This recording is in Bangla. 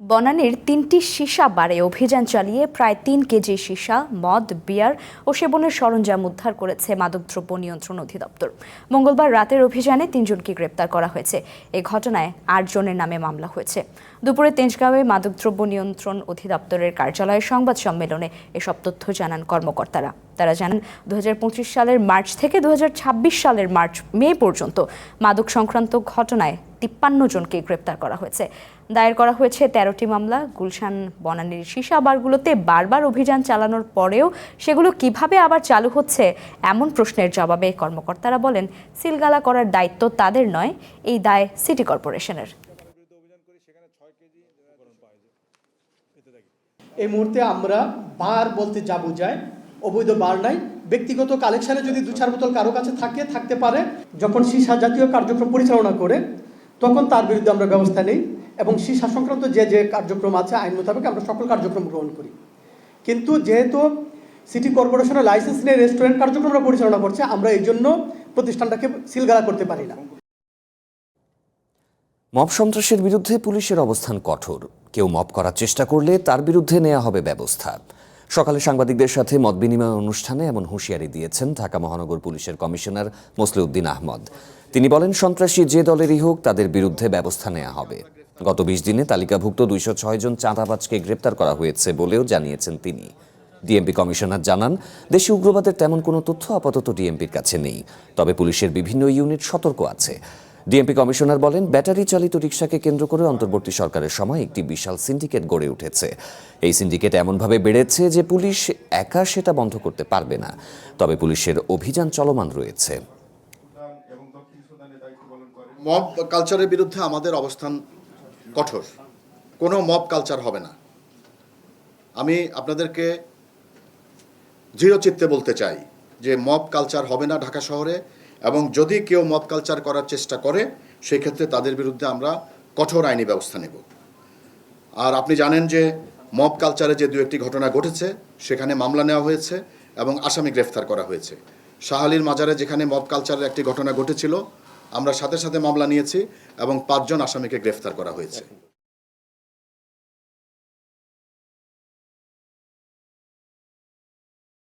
বনানীর ৩টি সীসা বারে অভিযান চালিয়ে প্রায় ৩ কেজি সীসা, মদ, বিয়ার ও সেবনের সরঞ্জাম উদ্ধার করেছে মাদকদ্রব্য নিয়ন্ত্রণ অধিদপ্তর। মঙ্গলবার রাতের অভিযানে ৩ জনকে গ্রেপ্তার করা হয়েছে। এই ঘটনায় ৮ জনের নামে মামলা হয়েছে। দুপুরে তেজগাঁওয়ে মাদকদ্রব্য নিয়ন্ত্রণ অধিদপ্তরের কার্যালয়ে সংবাদ সম্মেলনে এসব তথ্য জানান কর্মকর্তারা। তারা জানান ২০২৫ সালের মার্চ থেকে ২০২৬ সালের মে পর্যন্ত মাদক সংক্রান্ত ঘটনায় ৫৩ জনকে গ্রেপ্তার করা হয়েছে। দায়ের করা হয়েছে ১৩টি মামলা। গুলশান, বনানীর সীসা বারগুলোতে বারবার অভিযান চালানোর পরেও সেগুলো কিভাবে আবার চালু হচ্ছে এমন প্রশ্নের জবাবে কর্মকর্তারা বলেন, সিলগালা করার দায়িত্ব তাদের নয়, এই দায় সিটি কর্পোরেশনের। এই মুহূর্তে আমরা বার বলতে যা বোঝায় অবৈধ বার নাই। ব্যক্তিগত কালেকশনে যদি ২-৪ বোতল কারো কাছে থাকতে পারে, যখন সীসা জাতীয় কার্যক্রম পরিচালনা করে তখন তার বিরুদ্ধে আমরা ব্যবস্থা নেই এবং সীসা সংক্রান্ত যে কার্যক্রম আছে আইন মোতাবেক আমরা সকল কার্যক্রম গ্রহণ করি। কিন্তু যেহেতু সিটি কর্পোরেশনের লাইসেন্স নিয়ে রেস্টুরেন্ট কার্যক্রম পরিচালনা করছে, আমরা এই জন্য প্রতিষ্ঠানটাকে সিলগালা করতে পারি না। মব সন্ত্রাসের বিরুদ্ধে পুলিশের অবস্থান কঠোর। কেউ মব করার চেষ্টা করলে তার বিরুদ্ধে নেওয়া হবে ব্যবস্থা। সকালে সাংবাদিকদের সাথে মত বিনিময় অনুষ্ঠানে এমন হুঁশিয়ারি দিয়েছেন ঢাকা মহানগর পুলিশের কমিশনার মোসলেউদ্দিন আহমদ। তিনি বলেন, সন্ত্রাসী যে দলেরই হোক তাদের বিরুদ্ধে ব্যবস্থা নেওয়া হবে। গত ২০ দিনে তালিকাভুক্ত ২০৬ জন চাঁদাবাজকে গ্রেপ্তার করা হয়েছে বলেও জানিয়েছেন তিনি। ডিএমপি কমিশনার জানান, দেশে উগ্রবাদের তেমন কোনো তথ্য আপাতত ডিএমপির কাছে নেই, তবে পুলিশের বিভিন্ন ইউনিট সতর্ক আছে। ডিএমপি কমিশনার বলেন, ব্যাটারি চালিত রিকশাকে কেন্দ্র করে অন্তর্বর্তী সরকারের সময় একটি বিশাল সিন্ডিকেট গড়ে উঠেছে। এই সিন্ডিকেট এমনভাবে বেড়েছে যে পুলিশ একা সেটা বন্ধ করতে পারবে না, তবে পুলিশের অভিযান চলমান রয়েছে। মব কালচারের বিরুদ্ধে আমাদের অবস্থান কঠোর। কোনো মব কালচার হবে না। আমি আপনাদেরকে দৃঢ়চিত্তে বলতে চাই যে মব কালচার হবে না ঢাকা শহরে, এবং যদি কেউ মব কালচার করার চেষ্টা করে সেই ক্ষেত্রে তাদের বিরুদ্ধে আমরা কঠোর আইনি ব্যবস্থা নেব। আর আপনি জানেন যে মব কালচারে যে ২-১টি ঘটনা ঘটেছে সেখানে মামলা নেওয়া হয়েছে এবং আসামি গ্রেফতার করা হয়েছে। শাহালির মাজারে যেখানে মব কালচারের একটি ঘটনা ঘটেছিল, আমরা সাথে সাথে মামলা নিয়েছি এবং ৫ জন আসামিকে গ্রেফতার করা হয়েছে।